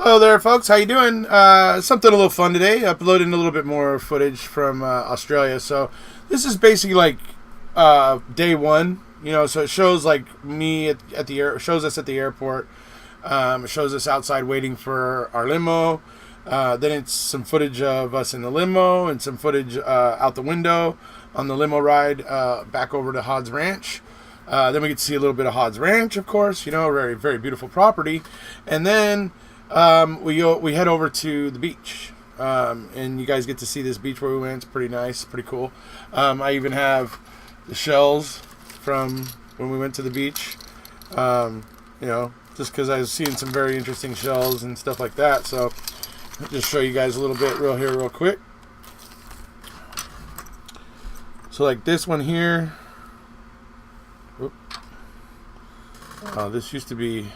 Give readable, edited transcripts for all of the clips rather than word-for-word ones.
Hello there, folks. How you doing? Something a little fun today. Uploading a little bit more footage from Australia. So this is basically like day one. You know, so it shows like me at the air. Shows us at the airport. It shows us outside waiting for our limo. Then it's some footage of us in the limo and some footage out the window on the limo ride back over to Hodd's Ranch. Then we get to see a little bit of Hodd's Ranch, of course. You know, very, very beautiful property. And then we head over to the beach. And you guys get to see this beach where we went. It's pretty nice, pretty cool. I even have the shells from when we went to the beach. You know, just because I was seeing some very interesting shells and stuff like that. So I'll just show you guys a little bit real quick. So like this one here. This used to be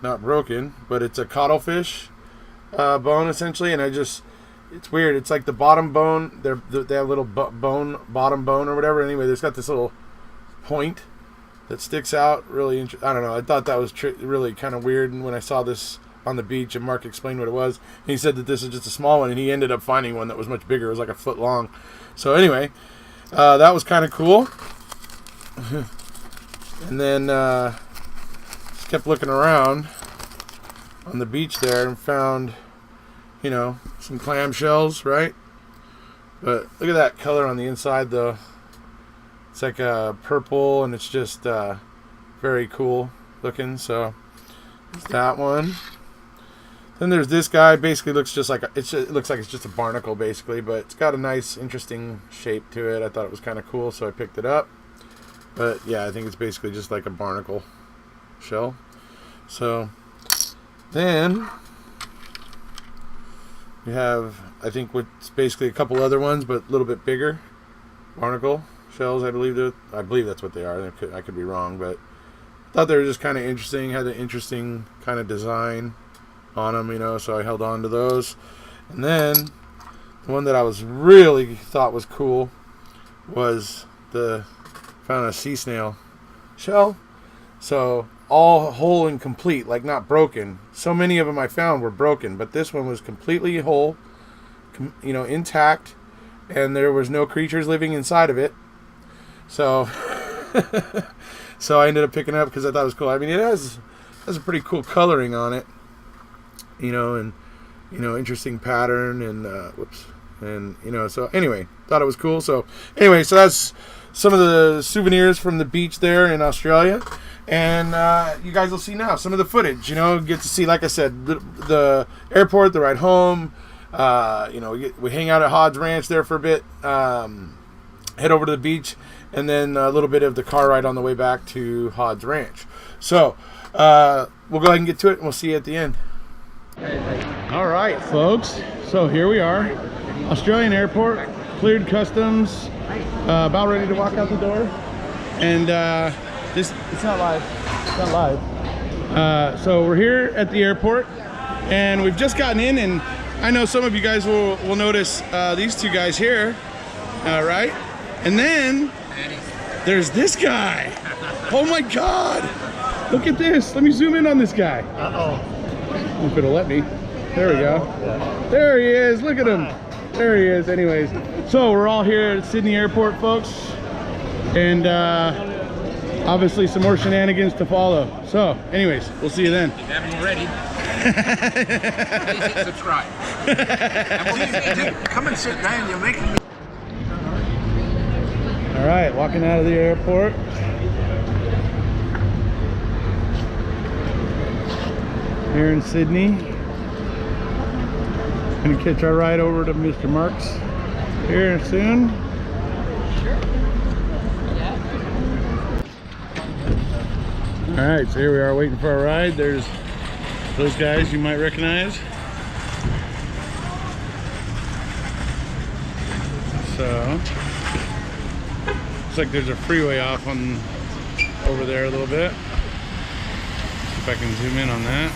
not broken, but it's a cuttlefish bone essentially, and it's weird. It's like the bottom bone. They have a little bottom bone or whatever. Anyway, there's got this little point that sticks out. Really interesting. I don't know. I thought that was really kind of weird, and when I saw this on the beach, and Mark explained what it was, and he said that this is just a small one, and he ended up finding one that was much bigger. It was like a foot long. So anyway, that was kind of cool. And then just kept looking around on the beach there and found, you know, some clam shells, right? But look at that color on the inside, though. It's like purple, and it's just very cool looking. So there's that one. Then there's this guy. Basically, looks just like it looks like it's just a barnacle, basically, but it's got a nice, interesting shape to it. I thought it was kind of cool, so I picked it up. But yeah, I think it's basically just like a barnacle shell. So then we have, I think, what's basically a couple other ones, but a little bit bigger barnacle shells. I believe that's what they are. I could be wrong, but I thought they were just kind of interesting. Had an interesting kind of design on them, you know. So I held on to those. And then the one that I really thought was cool was found a sea snail shell. So all whole and complete, like not broken. So many of them I found were broken, but this one was completely whole, you know, intact, and there was no creatures living inside of it. So so I ended up picking it up because I thought it was cool. I mean, it has a pretty cool coloring on it, you know, and, you know, interesting pattern, and and, you know, so anyway, thought it was cool. So anyway, so that's some of the souvenirs from the beach there in Australia. And you guys will see now some of the footage. You know, get to see, like I said, the airport, the ride home. You know, we hang out at Hodd's Ranch there for a bit. Head over to the beach, and then a little bit of the car ride on the way back to Hodd's Ranch. So we'll go ahead and get to it, and we'll see you at the end. All right, folks. So here we are, Australian airport, cleared customs, about ready to walk out the door, and it's not live. It's not live. So we're here at the airport, and we've just gotten in, and I know some of you guys will notice these two guys here, right? And then there's this guy. Oh my God! Look at this. Let me zoom in on this guy. If it'll let me. There we go. There he is. Look at him. There he is. Anyways, so we're all here at Sydney Airport, folks, and obviously some more shenanigans to follow. So anyways, we'll see you then. If you haven't already, please hit subscribe. And please come and sit down. You're making me. All right, walking out of the airport. Here in Sydney. Gonna catch our ride over to Mr. Mark's here soon. All right, so here we are waiting for our ride. There's those guys you might recognize. So looks like there's a freeway off on over there a little bit. See if I can zoom in on that.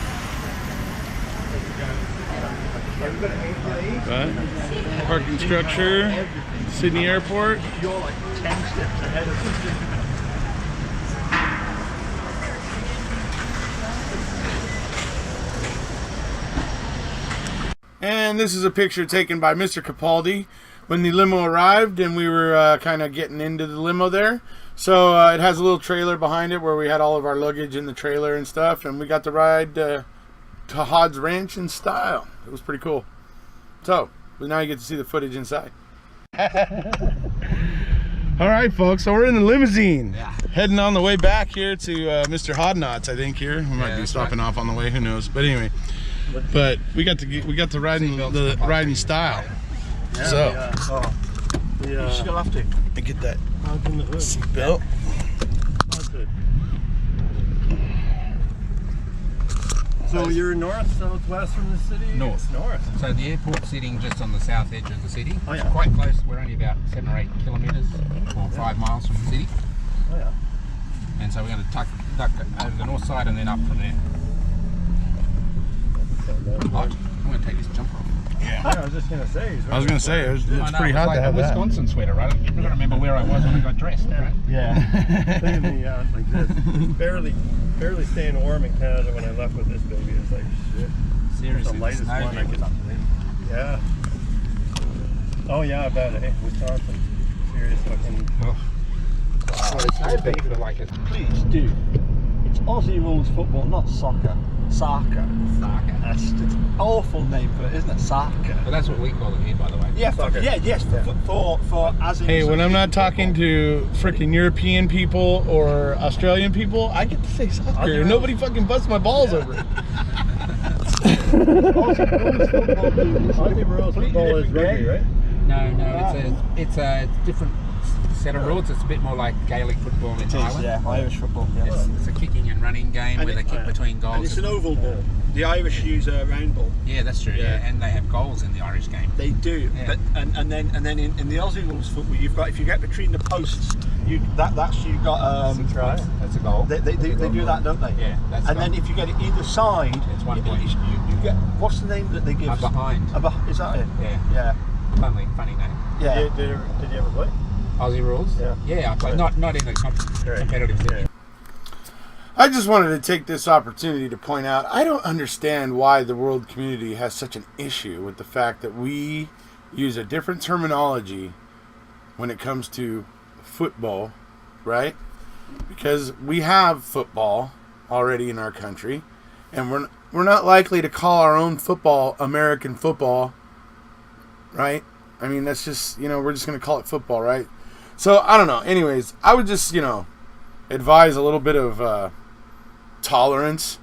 But parking structure, Sydney Airport. You're like 10 steps ahead of us. And this is a picture taken by Mr. Capaldi when the limo arrived, and we were kind of getting into the limo there. So it has a little trailer behind it where we had all of our luggage in the trailer and stuff, and we got to ride to Hodd's ranch in style. It was pretty cool. So now you get to see the footage inside. All right, folks, so we're in the limousine, heading on the way back here to Mr. Hoddnot's, I think. Here we might be stopping off on the way, who knows? But anyway, we got to ride in the riding style. Yeah, so you still have to get that seat belt. So you're north, southwest from the city? North. So the airport's sitting just on the south edge of the city. Oh, yeah. It's quite close. We're only about 7 or 8 kilometres or 5 miles from the city. Oh yeah. And so we're going to duck over the north side and then up from there. Hot. I'm going to take this jumper off. Yeah. I was just going to say. It's pretty hot to have that. Wisconsin sweater, right? I've got to remember where I was when I got dressed, right? Yeah. Staying like this. Barely staying warm in Canada when I left with this baby. It's like shit. Seriously, the lightest one I could. Yeah. Oh yeah, I bet. Wisconsin. Serious looking. Oh. Well, it's no big for like it. Please do. It's Aussie rules football, not soccer. Soccer. That's an awful name for it, isn't it? Soccer. But that's what we call it here, by the way. Yeah, soccer. For as in. Hey, when I'm not talking to freaking European people or Australian people, I get to say soccer. Nobody fucking busts my balls over it. Aussie rules football is rugby, right? No, it's a different set of rules. It's a bit more like Gaelic football in Ireland. Yeah, Irish football. Yeah. It's a kicking and running game where they kick between goals. And it's an oval ball. The Irish use a round ball. Yeah, that's true. Yeah, and they have goals in the Irish game. They do. Yeah. But and then in the Aussie rules football, you've got, if you get between the posts, that's you got That's a try. That's a goal. They do that, don't they? Yeah, that's and then if you get it either side, it's 1 point. You get, what's the name that they give? Behind. Is that it? Yeah. Yeah. Funny name. Yeah. Did you ever play? Aussie rules? Yeah, I played. Not in the competitive thing. I just wanted to take this opportunity to point out, I don't understand why the world community has such an issue with the fact that we use a different terminology when it comes to football, right? Because we have football already in our country, and we're not likely to call our own football American football, right? I mean, that's just, we're just going to call it football, right? So, I don't know. Anyways, I would just, advise a little bit of tolerance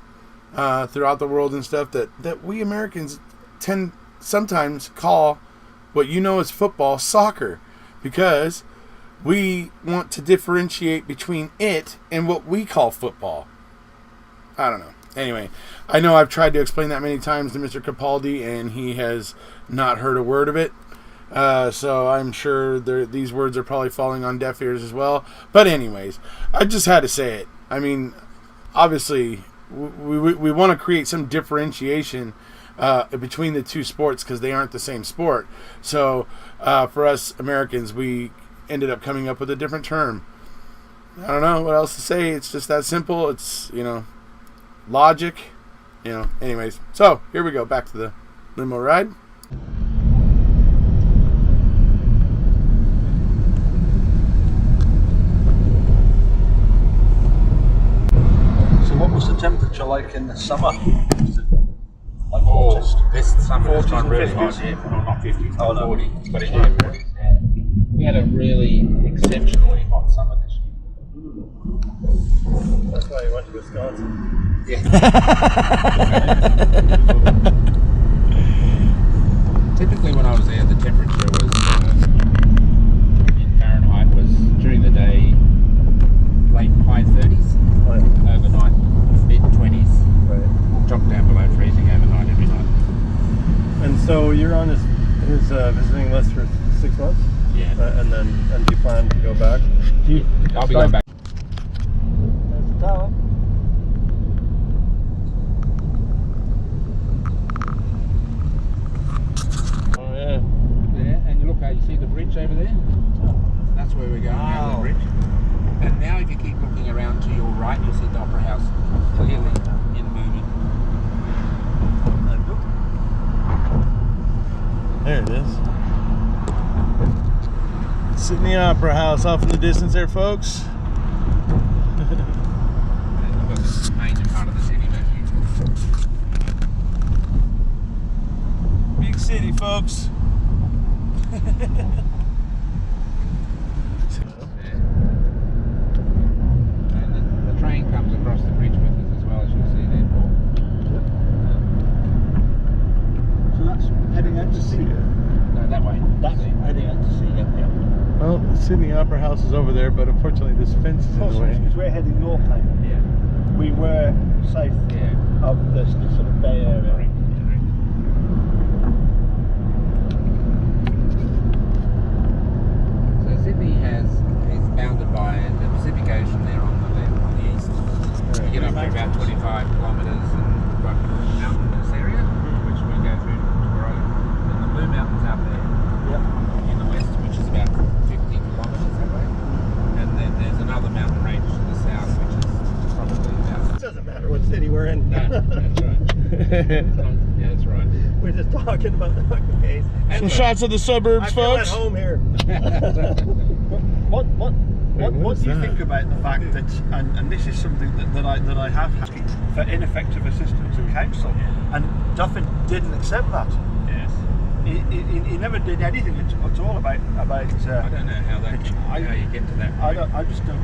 throughout the world and stuff, that we Americans tend sometimes call what as football soccer, because we want to differentiate between it and what we call football. I don't know. Anyway, I know I've tried to explain that many times to Mr. Capaldi, and he has not heard a word of it. So I'm sure these words are probably falling on deaf ears as well. But anyways, I just had to say it. I mean, obviously, we want to create some differentiation between the two sports because they aren't the same sport. So for us Americans, we ended up coming up with a different term. I don't know what else to say. It's just that simple. It's, logic. Anyways. So here we go. Back to the limo ride. What was the temperature like in the summer? This summer has gone really 50s? hot. Yeah, well, not 50s, Oh, not no. 40s, but yeah, 40s. Yeah. We had a really exceptionally hot summer this year. That's why you went to Wisconsin. Yeah. Typically, when I was there, the temperature was in Fahrenheit was during the day late high 30s, overnight mid 20s, Right. dropped down below freezing overnight every night. And so you're on his visiting list for 6 months? Yeah. And do you plan to go back? I'll be going back. There's the tower. Oh yeah. There, and you look how you see the bridge over there? That's where we're going, over the bridge. And now if you keep looking around to your right, you'll see the Opera House clearly in movement. Sydney Opera House off in the distance there, folks. Major part of the city, Big city, folks. And the train comes across the bridge with us as well, as you'll see there, Paul. So that's heading out to sea. No, that way. That's heading out to sea. Yeah. Well, the Sydney Opera House is over there, but unfortunately this fence is in the way. Because we're heading north now. Yeah. We were south Yeah. of this sort of bay area. So Sydney is bounded by the Pacific Ocean there on the left, on the east. You get up to about 25 kilometres and we've got mountainous area, which we go through to grow. And the Blue Mountains out there in the west, which is about 50 kilometres that way. And then there's another mountain range to the south, which is probably about... It doesn't matter what city we're in. No, that's right. Yeah, that's right. We're just talking about the fucking case. Some shots of the suburbs, I feel at folks. home here. What do you think about the fact that, and this is something that I have had for ineffective assistance of council, and Duffin didn't accept that. Yes. He never did anything at all about. I don't know how you get to that. I just don't.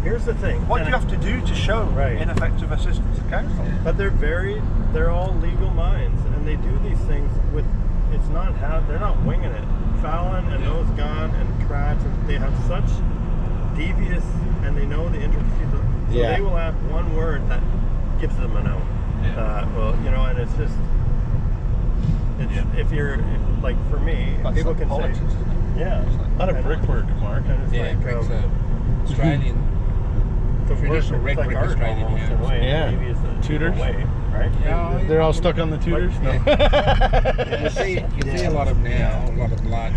Here's the thing. What do you have to do to show ineffective assistance of council? But they're all legal minds, and they do these things with, it's not how, they're not winging it. Fallon and those gone and Kratz, and they have such devious, and they know the intricacies of, so they will add one word that gives them a no. Well, you know, and it's just, if like for me, That's people like can politics, say, isn't it? yeah. A lot of brickwork, Mark. And it's Yeah, like, brick's Australian. the work, traditional it's red like brick art Australian almost in a house. way. Yeah. Maybe it's the Tudors. way, right? Yeah, They're all stuck on the Tudors? No. You see a lot of now, a lot of large.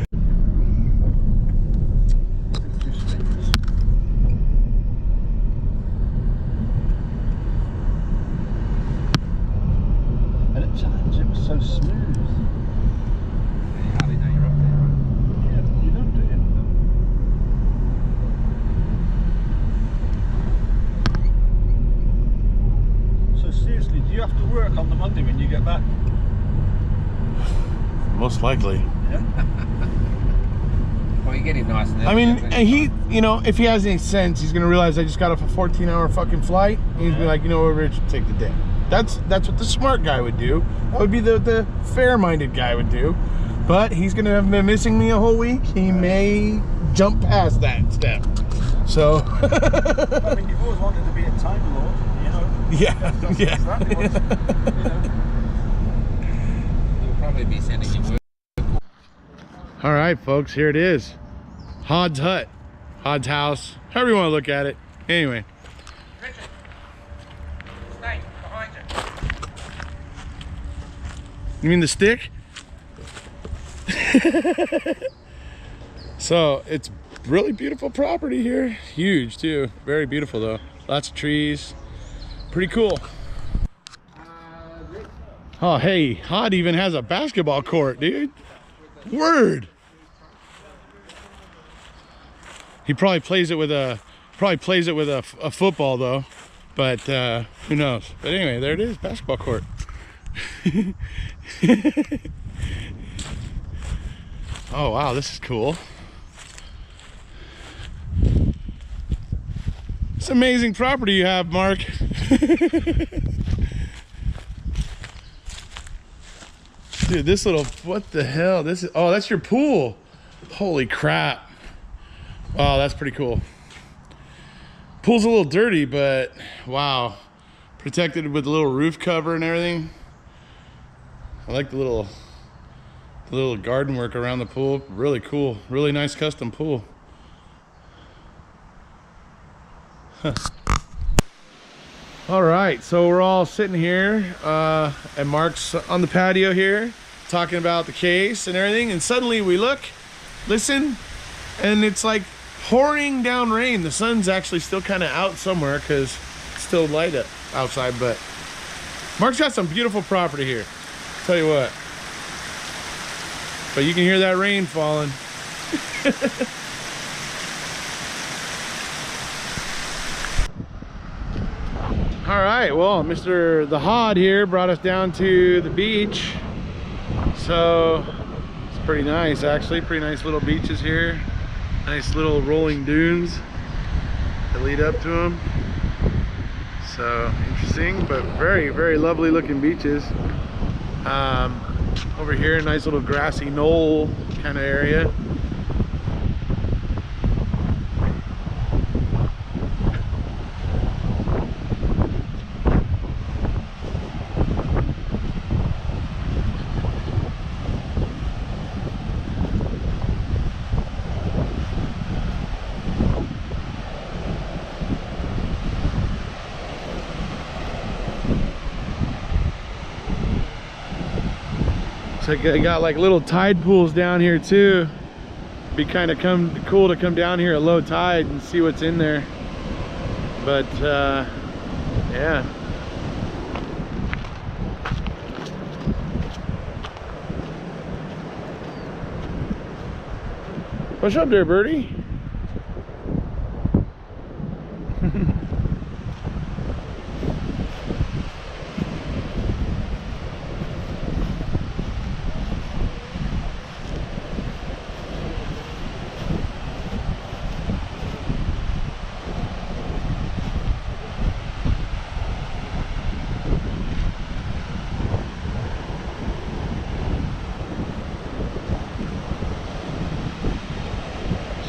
And at times it was so smooth. You hardly know you're up there. Yeah, you don't do it. So seriously, do you have to work on the Monday when you get back? Most likely. Well, you get it nice and early. I mean, don't and you? he, you know, if he has any sense, he's gonna realize I just got off a 14-hour fucking flight. And he's gonna be like, you know what, Rich, take the day. That's what the smart guy would do. That would be the fair-minded guy would do. But he's gonna have been missing me a whole week. He may jump past that step. So. I mean, you've always wanted to be a time lord, you know. Yeah. That's Yeah. exactly what's, you know. You'll probably be sending your work. All right, folks, here it is. Hodd's hut, Hodd's house, however you want to look at it. Anyway. Richard, stay behind you. You mean the stick? So it's really beautiful property here. Huge too. Very beautiful though. Lots of trees. Pretty cool. Oh hey, Hodd even has a basketball court, dude. Word. He probably plays it with a football though, but who knows? But anyway, there it is, basketball court. Oh wow, this is cool. It's amazing property you have, Mark. Dude, this little, what the hell? This is, oh, that's your pool. Holy crap. Wow, that's pretty cool. Pool's a little dirty, but wow. Protected with a little roof cover and everything. I like the little garden work around the pool. Really cool. Really nice custom pool. Huh. All right, so we're all sitting here and Mark's on the patio here talking about the case and everything, and suddenly we look, listen, and it's like pouring down rain. The sun's actually still kind of out somewhere because it's still light up outside, but Mark's got some beautiful property here, tell you what. But you can hear that rain falling. All right, well, the Hodd here brought us down to the beach. So it's pretty nice, actually. Pretty nice little beaches here. Nice little rolling dunes that lead up to them. So interesting, but very, very lovely looking beaches. Over here, nice little grassy knoll kind of area. So I got like little tide pools down here too. Be kind of cool to come down here at low tide and see what's in there. But yeah. What's up there, birdie?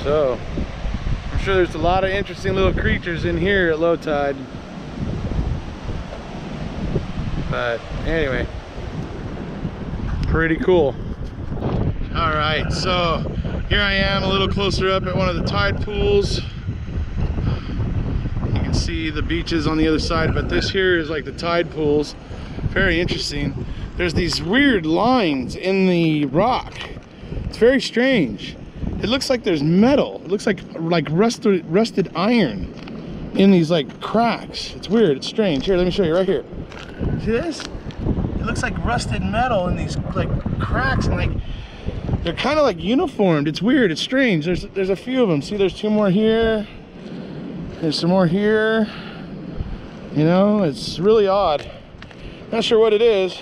So, I'm sure there's a lot of interesting little creatures in here at low tide. But anyway, pretty cool. All right, so here I am a little closer up at one of the tide pools. You can see the beaches on the other side, but this here is like the tide pools. Very interesting. There's these weird lines in the rock. It's very strange. It looks like there's metal. It looks like rusted iron in these like cracks. It's weird, it's strange. Here, let me show you right here. See this? It looks like rusted metal in these like cracks, and like they're kind of like uniformed. It's weird, it's strange. There's a few of them. See, there's two more here. There's some more here. You know, it's really odd. Not sure what it is,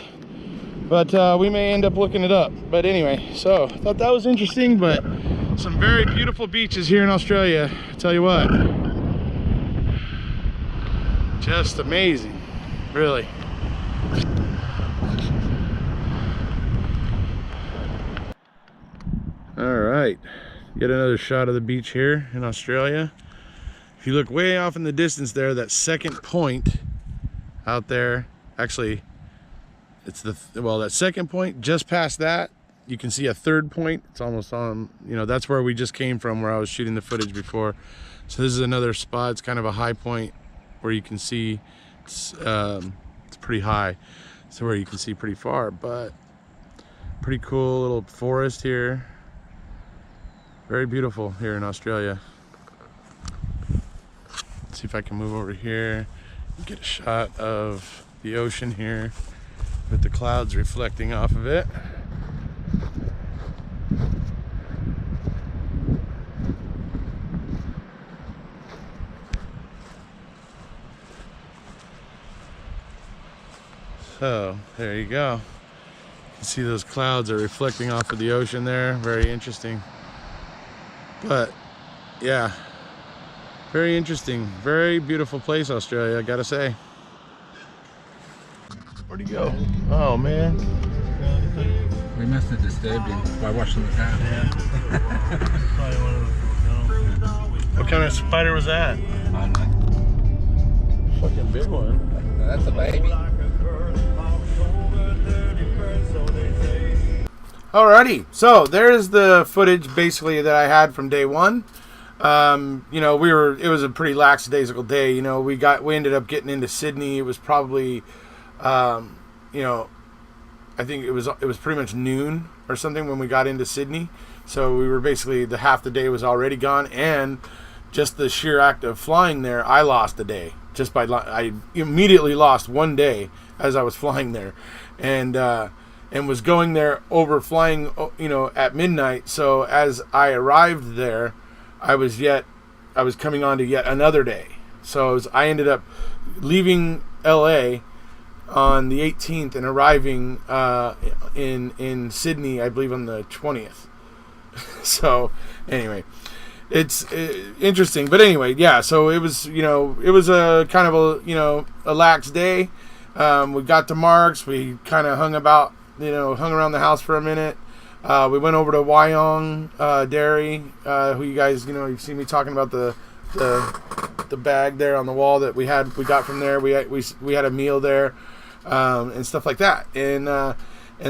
but we may end up looking it up. But anyway, so I thought that was interesting, but some very beautiful beaches here in Australia. I tell you what, just amazing, really. All right, get another shot of the beach here in Australia. If you look way off in the distance there, that second point out there, actually it's that second point, just past that you can see a third point. It's almost on, you know, that's where we just came from, where I was shooting the footage before. So this is another spot. It's kind of a high point where you can see it's pretty high, so where you can see pretty far, but pretty cool little forest here. Very beautiful here in Australia. Let's see if I can move over here and get a shot of the ocean here with the clouds reflecting off of it. So there you go. You can see those clouds are reflecting off of the ocean there. Very interesting. But yeah, very interesting. Very beautiful place, Australia, I gotta say. Where'd he go? Oh man. We must have disturbed him by washing the car. Yeah. Probably one of the, What kind of spider was that? I know. Fucking big one. That's a baby. Alrighty, so there's the footage basically that I had from day one. You know, it was a pretty lackadaisical day. You know, we ended up getting into Sydney. It was probably, you know, I think it was pretty much noon or something when we got into Sydney. So we were basically, half the day was already gone, and just the sheer act of flying there, I lost a day. I immediately lost one day as I was flying there, and was going there over flying, you know, at midnight. So as I arrived there, I was coming on to yet another day. So I ended up leaving LA on the 18th and arriving in Sydney, I believe, on the 20th. So anyway, it's interesting. But anyway, yeah. So it was a kind of a lax day. We got to Mark's. We kind of hung around the house for a minute. We went over to Wyong Dairy, who you guys, you've seen me talking about the bag there on the wall that we got from there. We had a meal there, and stuff like that. And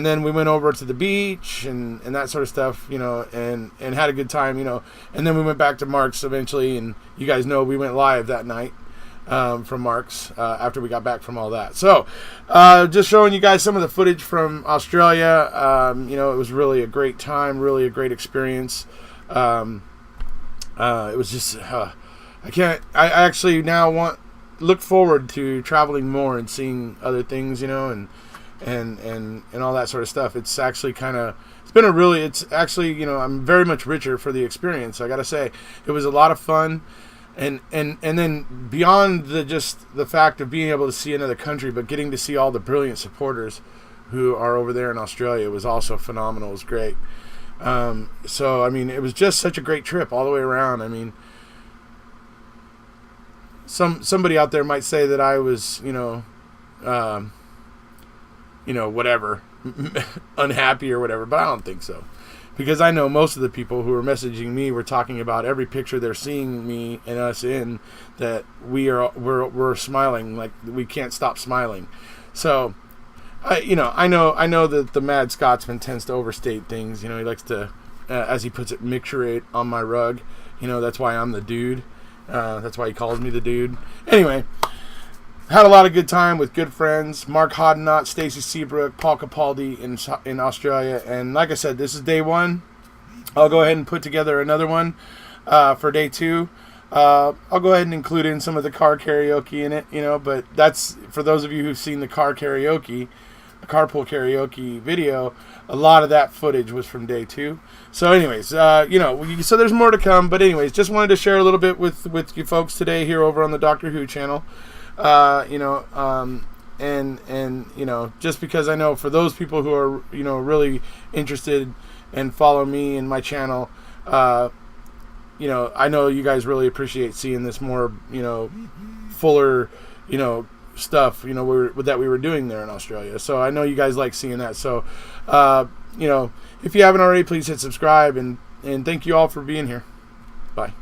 then we went over to the beach and that sort of stuff, and had a good time, and then we went back to Mark's eventually, and you guys know we went live that night. From Mark's after we got back from all that. So just showing you guys some of the footage from Australia. It was really a great time, really a great experience. It was just I actually now look forward to traveling more and seeing other things, and all that sort of stuff. It's actually I'm very much richer for the experience. I gotta say, it was a lot of fun. And then beyond the fact of being able to see another country, but getting to see all the brilliant supporters who are over there in Australia was also phenomenal. It was great. So I mean, it was just such a great trip all the way around. I mean, somebody out there might say that I was, whatever, unhappy or whatever, but I don't think so. Because I know most of the people who are messaging me were talking about every picture they're seeing me and us in, that we're smiling, like we can't stop smiling. So, I know that the Mad Scotsman tends to overstate things. He likes to, as he puts it, micturate on my rug. That's why I'm the dude. That's why he calls me the dude. Anyway, had a lot of good time with good friends. Mark Hodd, Stacey Seabrook, Paul Capaldi in Australia. And like I said, this is day 1. I'll go ahead and put together another one for day 2. I'll go ahead and include in some of the car karaoke in it, but that's for those of you who've seen the carpool karaoke video. A lot of that footage was from day 2. So anyways, so there's more to come. But anyways, just wanted to share a little bit with you folks today here over on the Doctor Who channel. Just because I know for those people who are, really interested and follow me and my channel, I know you guys really appreciate seeing this more, fuller, stuff, that we were doing there in Australia. So I know you guys like seeing that. So, if you haven't already, please hit subscribe and thank you all for being here. Bye.